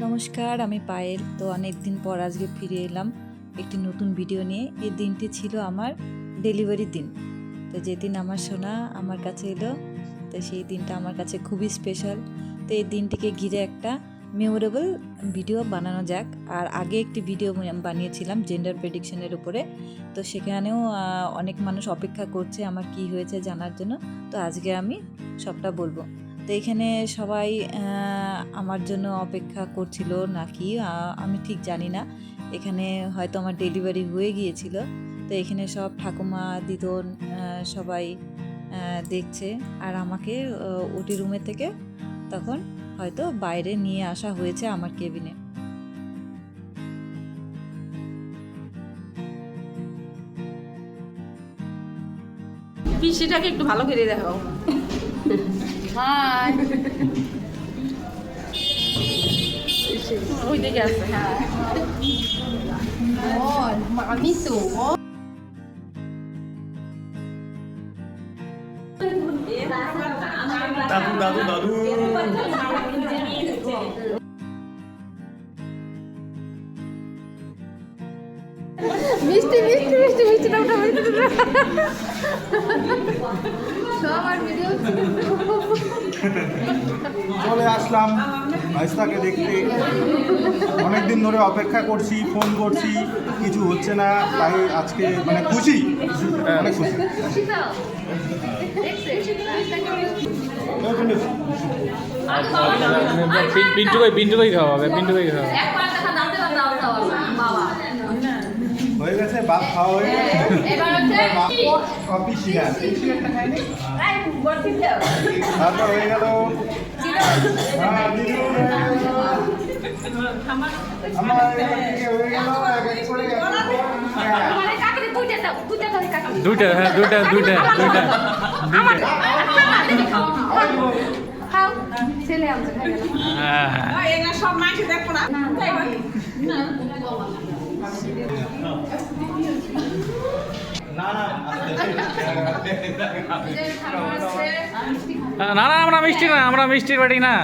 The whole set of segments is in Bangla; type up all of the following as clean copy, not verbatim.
নমস্কার, আমি পায়েল। তো অনেক দিন পর আজকে ফিরে এলাম একটি নতুন ভিডিও নিয়ে। এই দিনটি ছিল আমার ডেলিভারির দিন। তো যেদিন আমার সোনা আমার কাছে এলো, তো সেই দিনটা আমার কাছে খুবই স্পেশাল। তো এই দিনটিকে ঘিরে একটা মেমোরেবল ভিডিও বানানো যাক। আর আগে একটি ভিডিও বানিয়েছিলাম জেন্ডার প্রেডিকশনের উপরে। তো সেখানেও অনেক মানুষ অপেক্ষা করছে আমার কি হয়েছে জানার জন্য। তো আজকে আমি সবটা বলবো। তো এখানে সবাই আমার জন্য অপেক্ষা করছিল নাকি আমি ঠিক জানি না। এখানে হয়তো আমার ডেলিভারি হয়ে গিয়েছিল। তো এখানে সব ঠাকুমা, দিদন সবাই দেখছে। আর আমাকে ওটি রুমে থেকে তখন হয়তো বাইরে নিয়ে আসা হয়েছে আমার কেবিনে। পিসিটাকে একটু ভালো করে দেখাও। হাই, ওই দিকে আছে। হ্যাঁ, আমি তো দাদু দাদু দাদু মিষ্টি মিষ্টি মিষ্টি মিষ্টি নামটা সবার ভিডিও চলে আসলাম ভাইস্তাকে দেখতে। অনেকদিন ধরে অপেক্ষা করছি, ফোন করছি, কিছু হচ্ছে না, তাই আজকে মানে খুশি, অনেক খুশি। পিন্টু কই খাওয়াবে পিন্টু কই খাওয়াবে হয়ে গেছে, বাপ খাওয়া হয়ে গেছে। এবার হচ্ছে কফি শিরা, তারপর হয়ে গেল হ্যাঁ দিদু, আমার এদিকে হয়ে গেল এক এক করে এক এক করে। হ্যাঁ। দুইটা হ্যাঁ দুইটা দুইটা দুইটা ছেলে আনছে হ্যাঁ সব মাইকে দেখবো না না না না না আমরা মিষ্টি না, আমরা মিষ্টির বাড়ি না।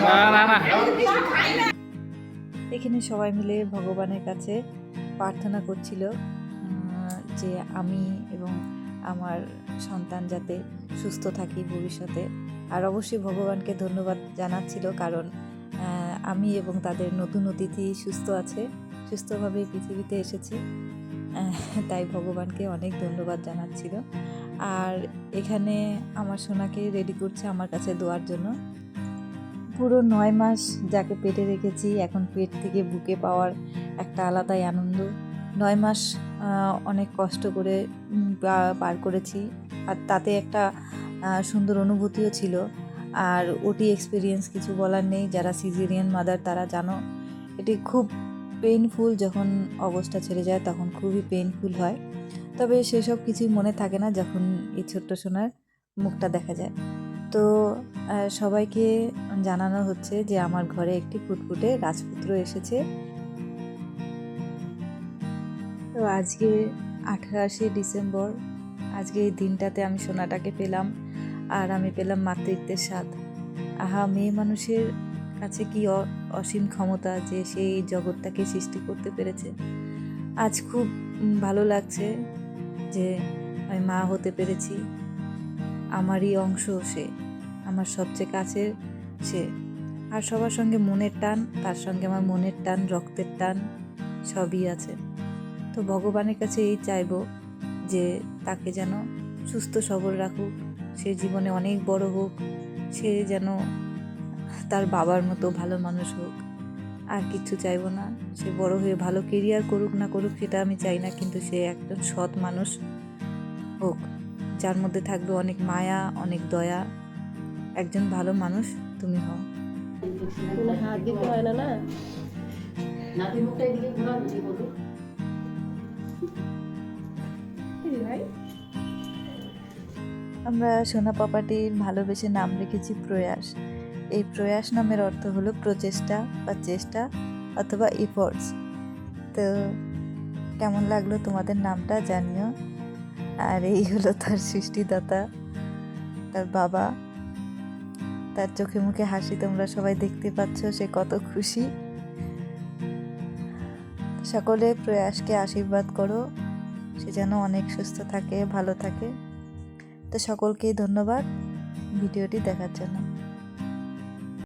না না না এখানে সবাই মিলে ভগবানের কাছে প্রার্থনা করছিল যে আমি এবং আমার সন্তান যাতে সুস্থ থাকি ভবিষ্যতে। আর অবশ্যই ভগবানকে ধন্যবাদ জানাচ্ছিল, কারণ আমি এবং তাদের নতুন অতিথি সুস্থ আছে, সুস্থভাবে পৃথিবীতে এসেছে। তাই ভগবানকে অনেক ধন্যবাদ জানাচ্ছিল। আর এখানে আমার সোনাকে রেডি করছে আমার কাছে দেওয়ার জন্য। পুরো 9 মাস যাকে পেটে রেখেছি, এখন পেট থেকে বুকে পাওয়ার একটা আলাদাই আনন্দ। 9 মাস অনেক কষ্ট করে পার করেছি, আর তাতে একটা সুন্দর অনুভূতিও ছিল। আর ওটি এক্সপিরিয়েন্স কিছু বলার নেই, যারা সিজারিয়ান মাদার তারা জানো এটি খুব পেইনফুল। যখন অবস্থা ছেড়ে যায় তখন খুবই পেইনফুল হয়, তবে সেসব কিছুই মনে থাকে না যখন এই ছোট্ট সোনার মুখটা দেখা যায়। তো সবাইকে জানানো হচ্ছে যে আমার ঘরে একটি ফুটফুটে রাজপুত্র এসেছে। তো আজকে 28শে ডিসেম্বর, আজকে এই দিনটাতে আমি সোনাটাকে পেলাম, আর আমি পেলাম মাতৃত্বের স্বাদ। আহা, মেয়ে মানুষের কাছে কি অসীম ক্ষমতা যে সেই জগৎটাকে সৃষ্টি করতে পেরেছে। আজ খুব ভালো লাগছে যে আমি মা হতে পেরেছি। আমারই অংশ সে, আমার সবচেয়ে কাছের সে। আর সবার সঙ্গে মনের টান, তার সঙ্গে আমার মনের টান, রক্তের টান সবই আছে। তো ভগবানের কাছে এই চাইবো যে তাকে যেন সুস্থ সবল রাখুক, সে জীবনে অনেক বড় হোক, সে যেন তার বাবার মতো ভালো মানুষ হোক। আর কিচ্ছু চাইবো না। সে বড় হয়ে ভালো কেরিয়ার করুক না করুক সেটা আমি চাই না, কিন্তু সে একজন সৎ মানুষ হোক, যার মধ্যে থাকবে অনেক মায়া, অনেক দয়া। একজন ভালো মানুষ তুমি হও। হাত দিতে হয় না না নাতি মুখটা এদিকে ঘোরা বলো ভাই। আমরা সোনা পাপাটির ভালোবেসে নাম রেখেছি প্রয়াস। এই প্রয়াস নামের অর্থ হলো প্রচেষ্টা বা চেষ্টা অথবা এফোর্টস। তো কেমন লাগলো তোমাদের নামটা জানিও। আর এই হলো তার সৃষ্টিদাতা, তার বাবা। তার চোখে মুখে হাসি তোমরা সবাই দেখতে পাচ্ছ, সে কত খুশি। সকলে প্রয়াসকে আশীর্বাদ করো, সে যেন অনেক সুস্থ থাকে, ভালো থাকে। তো সকলকেই ধন্যবাদ ভিডিওটি দেখার জন্য।